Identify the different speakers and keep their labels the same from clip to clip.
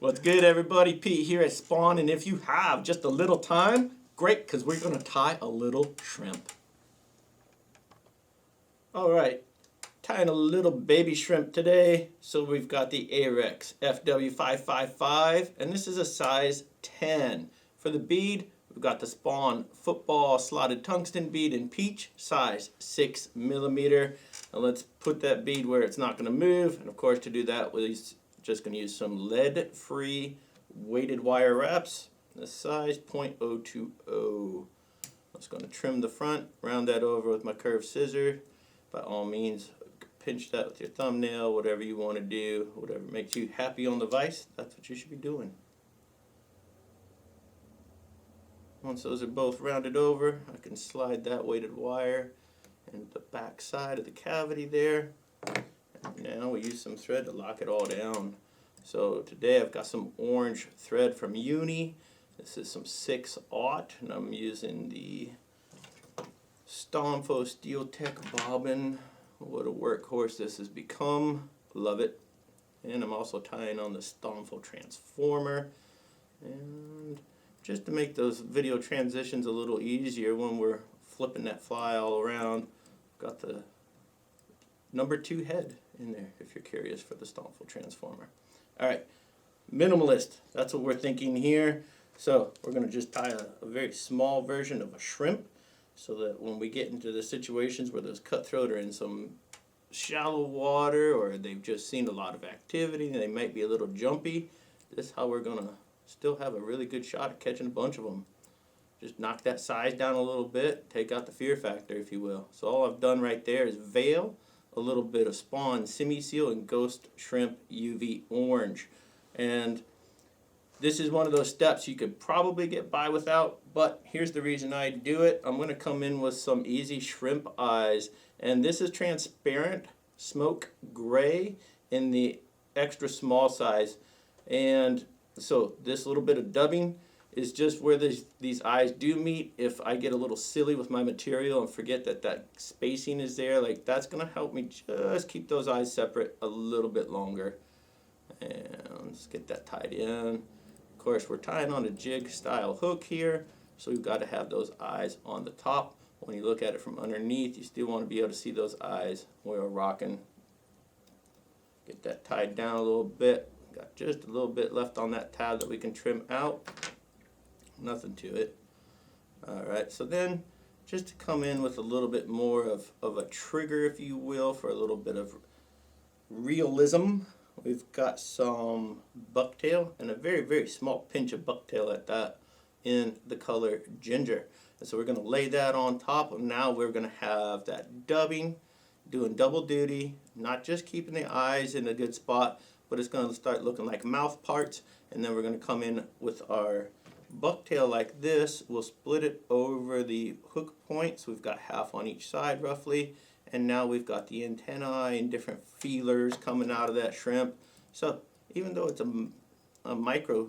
Speaker 1: What's good, everybody? Pete here at Spawn, and if you have just a little time, great, because we're going to tie a little shrimp. Alright, tying a little baby shrimp today. So we've got the Ahrex FW555, and this is a size 10. For the bead, we've got the Spawn football slotted tungsten bead in peach, size 6mm. Now let's put that bead where it's not going to move, and of course to do that we're just going to use some lead-free weighted wire wraps, the size .020. I'm just going to trim the front, round that over with my curved scissor. By all means, pinch that with your thumbnail, whatever you want to do, whatever makes you happy on the vise, that's what you should be doing. Once those are both rounded over, I can slide that weighted wire into the back side of the cavity there. And now we use some thread to lock it all down. So today I've got some orange thread from Uni. This is some 6/0, and I'm using the Stomfo Steel Tech bobbin. What a workhorse this has become. Love it. And I'm also tying on the Stomfo transformer. And just to make those video transitions a little easier when we're flipping that fly all around, I've got the number 2 head in there if you're curious for the Stomfo transformer. Alright, minimalist. That's what we're thinking here. So we're going to just tie a very small version of a shrimp, so that when we get into the situations where those cutthroat are in some shallow water or they've just seen a lot of activity and they might be a little jumpy, this is how we're going to still have a really good shot at catching a bunch of them. Just knock that size down a little bit, take out the fear factor, if you will. So all I've done right there is veil a little bit of Spawn Simi Seal and Ghost Shrimp UV Orange. And this is one of those steps you could probably get by without, but here's the reason I do it. I'm going to come in with some easy shrimp eyes, and this is transparent smoke gray in the extra small size. And so this little bit of dubbing is just where these eyes do meet. If I get a little silly with my material and forget that spacing is there, like, that's going to help me just keep those eyes separate a little bit longer. And let's get that tied in. Of course, we're tying on a jig style hook here, so we've got to have those eyes on the top. When you look at it from underneath, you still want to be able to see those eyes while we're rocking. Get that tied down a little bit. Got just a little bit left on that tab that we can trim out. Nothing to it. Alright, so then just to come in with a little bit more of a trigger, if you will, for a little bit of realism, we've got some Bucktail, and a very, very small pinch of Bucktail at that, in the color ginger. And so we're going to lay that on top, and now we're going to have that dubbing, doing double duty, not just keeping the eyes in a good spot, but it's going to start looking like mouth parts. And then we're going to come in with our Bucktail like this. We'll split it over the hook points. We've got half on each side roughly. And now we've got the antennae and different feelers coming out of that shrimp. So even though it's a micro,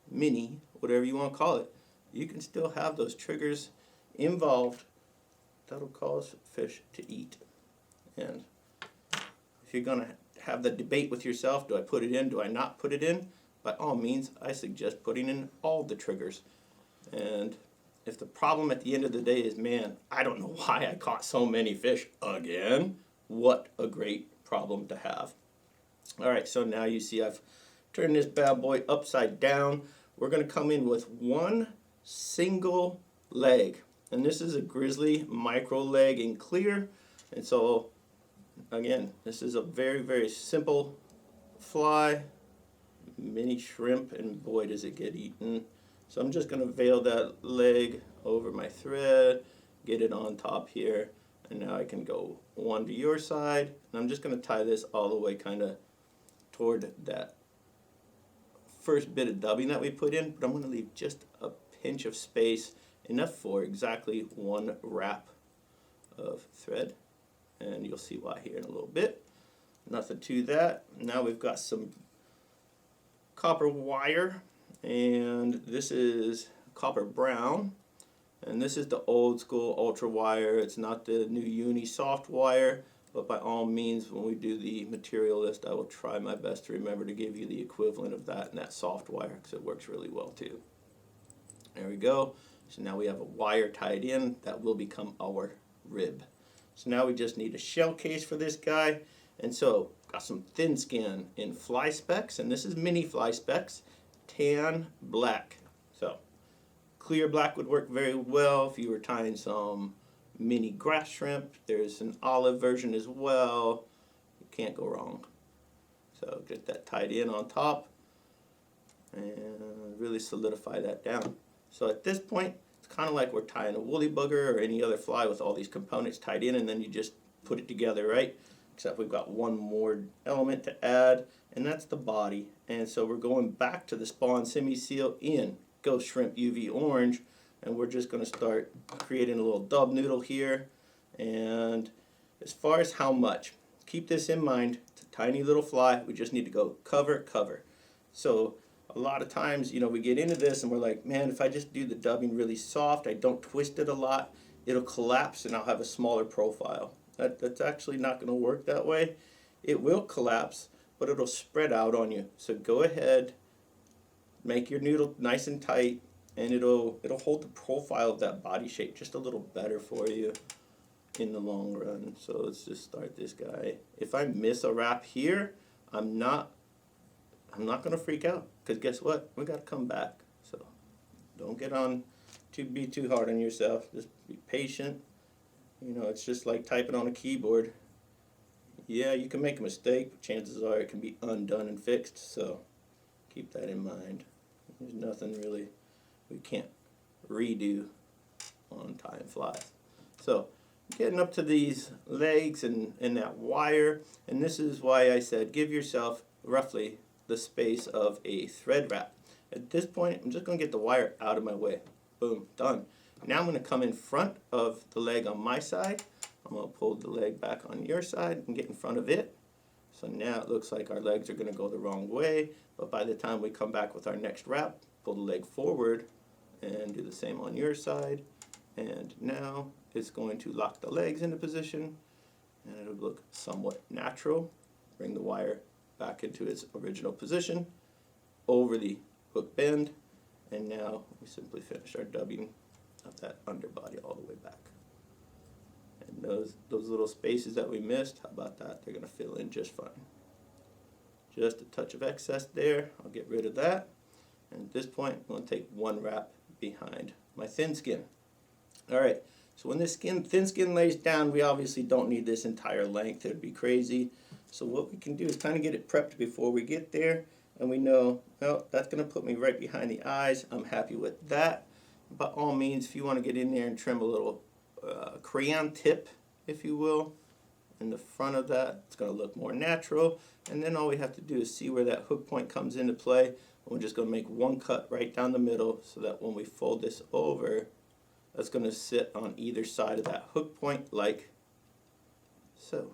Speaker 1: mini, whatever you want to call it, you can still have those triggers involved that'll cause fish to eat. And if you're going to have the debate with yourself, do I put it in, do I not put it in? By all means, I suggest putting in all the triggers. And if the problem at the end of the day is, man, I don't know why I caught so many fish again, what a great problem to have. Alright, so now you see I've turned this bad boy upside down. We're going to come in with one single leg. And this is a grizzly micro leg in clear. And so, again, this is a very, very simple fly. Mini shrimp, and boy does it get eaten. So I'm just going to veil that leg over my thread, get it on top here, and now I can go one to your side, and I'm just going to tie this all the way kind of toward that first bit of dubbing that we put in, but I'm going to leave just a pinch of space, enough for exactly one wrap of thread, and you'll see why here in a little bit. Nothing to that. Now we've got some copper wire, and this is copper brown, and this is the old school ultra wire. It's not the new Uni soft wire. but by all means, when we do the material list, I will try my best to remember to give you the equivalent of that in that soft wire, because it works really well too. There we go. So now we have a wire tied in that will become our rib. So now we just need a shell case for this guy. And so got some thin skin in fly specks, and this is mini fly specks, tan black. So clear black would work very well if you were tying some mini grass shrimp. There's an olive version as well. You can't go wrong. So get that tied in on top and really solidify that down. So at this point, it's kind of like we're tying a woolly bugger or any other fly with all these components tied in, and then you just put it together, right? Except we've got one more element to add, and that's the body. And so we're going back to the spawn Simi seal in Ghost Shrimp UV Orange, and we're just going to start creating a little dub noodle here. And as far as how much, keep this in mind. It's a tiny little fly. We just need to go cover, cover. So a lot of times, you know, we get into this and we're like, man, if I just do the dubbing really soft, I don't twist it a lot, it'll collapse and I'll have a smaller profile. That's actually not going to work that way. It will collapse, but it'll spread out on you. So go ahead, make your noodle nice and tight, and it'll hold the profile of that body shape just a little better for you in the long run. So let's just start this guy. If I miss a wrap here, I'm not going to freak out, because guess what? We got to come back. So don't be too hard on yourself. Just be patient. You know, it's just like typing on a keyboard. Yeah, you can make a mistake, but chances are it can be undone and fixed. So keep that in mind. There's nothing really we can't redo on tying flies. So getting up to these legs and that wire, and this is why I said give yourself roughly the space of a thread wrap. At this point, I'm just going to get the wire out of my way. Boom, done. Now I'm going to come in front of the leg on my side. I'm going to pull the leg back on your side and get in front of it. So now it looks like our legs are going to go the wrong way, but by the time we come back with our next wrap, pull the leg forward and do the same on your side. And now it's going to lock the legs into position, and it'll look somewhat natural. Bring the wire back into its original position, over the hook bend, and now we simply finish our dubbing of that underbody all the way back. And those little spaces that we missed, how about that? They're going to fill in just fine. Just a touch of excess there. I'll get rid of that. And at this point, I'm going to take one wrap behind my thin skin. All right, so when this thin skin lays down, we obviously don't need this entire length. It would be crazy. So what we can do is kind of get it prepped before we get there. And we know, well, that's going to put me right behind the eyes. I'm happy with that. By all means, if you want to get in there and trim a little crayon tip, if you will, in the front of that, it's going to look more natural. And then all we have to do is see where that hook point comes into play. And we're just going to make one cut right down the middle so that when we fold this over, that's going to sit on either side of that hook point like so.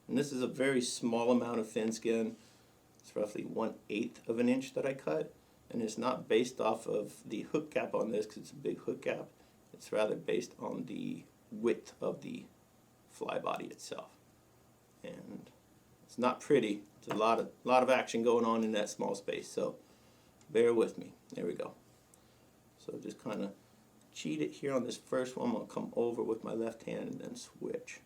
Speaker 1: And this is a very small amount of thin skin. It's roughly 1/8 of an inch that I cut. And it's not based off of the hook gap on this because it's a big hook gap. It's rather based on the width of the fly body itself. And it's not pretty. It's a lot of action going on in that small space. So bear with me. There we go. So just kind of cheat it here on this first one. I'm going to come over with my left hand and then switch.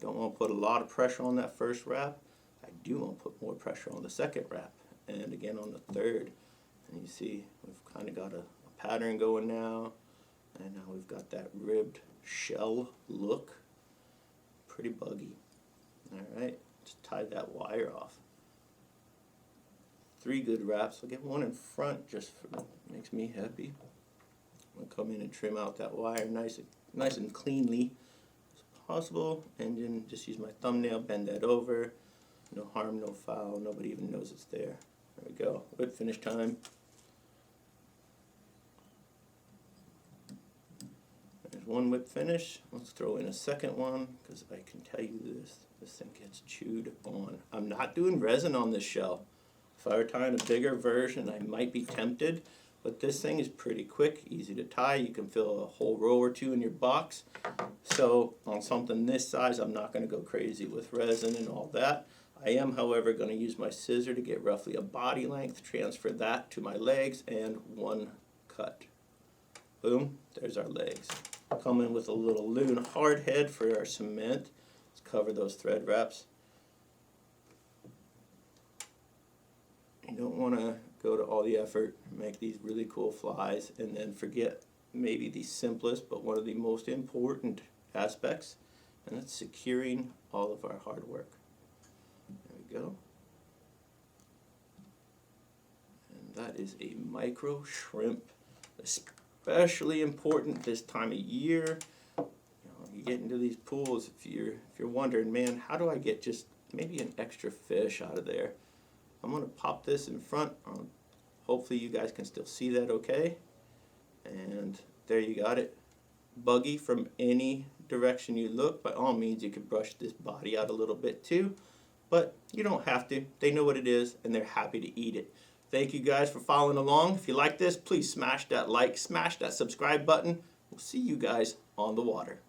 Speaker 1: Don't want to put a lot of pressure on that first wrap. I do want to put more pressure on the second wrap. And again on the third. And you see we've kind of got a pattern going now. And now we've got that ribbed shell look. Pretty buggy. Alright, just tie that wire off. 3 good wraps. I'll get one in front just for makes me happy. I'm going to come in and trim out that wire nice and cleanly as possible. And then just use my thumbnail, bend that over. No harm, no foul. Nobody even knows it's there. There we go. Good finish time. There's one whip finish. Let's throw in a second one because I can tell you this thing gets chewed on. I'm not doing resin on this shell. If I were tying a bigger version, I might be tempted, But this thing is pretty quick, easy to tie. You can fill a whole row or two in your box. So on something this size, I'm not going to go crazy with resin and all that. I am, however, going to use my scissor to get roughly a body length, transfer that to my legs, and one cut. Boom, there's our legs. Come in with a little Loon hard head for our cement. Let's cover those thread wraps. You don't want to go to all the effort, make these really cool flies, and then forget maybe the simplest but one of the most important aspects, and that's securing all of our hard work. There we go. And that is a micro shrimp, especially important this time of year. You get into these pools, if you're wondering, man, how do I get just maybe an extra fish out of there? I'm going to pop this in front. Hopefully you guys can still see that okay. And there you got it. Buggy from any direction you look. By all means, you could brush this body out a little bit too, but you don't have to. They know what it is and they're happy to eat it. Thank you guys for following along. If you like this, please smash that like, smash that subscribe button. We'll see you guys on the water.